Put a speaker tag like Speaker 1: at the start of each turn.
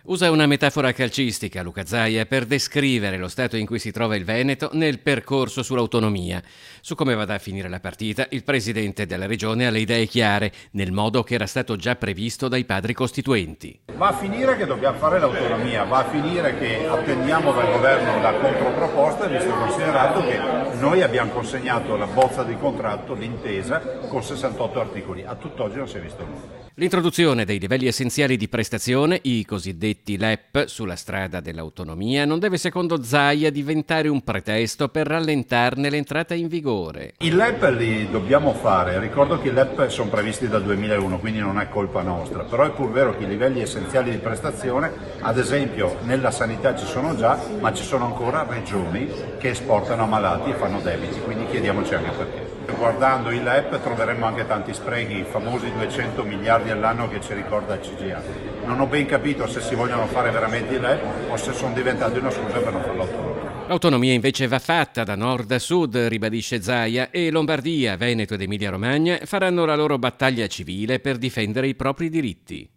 Speaker 1: Usa una metafora calcistica, Luca Zaia, per descrivere lo stato in cui si trova il Veneto nel percorso sull'autonomia. Su come vada a finire la partita, il presidente della regione ha le idee chiare, nel modo che era stato già previsto dai padri costituenti.
Speaker 2: Va a finire che dobbiamo fare l'autonomia, va a finire che attendiamo dal governo la controproposta, visto e considerato che noi abbiamo consegnato la bozza di contratto, l'intesa, con 68 articoli. A tutt'oggi non si è visto nulla.
Speaker 1: L'introduzione dei livelli essenziali di prestazione, i cosiddetti LEP, sulla strada dell'autonomia non deve, secondo Zaia, diventare un pretesto per rallentarne l'entrata in vigore.
Speaker 2: I LEP li dobbiamo fare, ricordo che i LEP sono previsti dal 2001, quindi non è colpa nostra, però è pur vero che i livelli essenziali di prestazione, ad esempio nella sanità ci sono già, ma ci sono ancora regioni che esportano ammalati e fanno debiti, quindi chiediamoci anche perché. Guardando i LEP troveremmo anche tanti sprechi, i famosi 200 miliardi all'anno che ci ricorda il CGA. Non ho ben capito se si vogliono fare veramente i LEP o se sono diventati una scusa per non fare l'autonomia.
Speaker 1: L'autonomia invece va fatta da nord a sud, ribadisce Zaia, e Lombardia, Veneto ed Emilia-Romagna faranno la loro battaglia civile per difendere i propri diritti.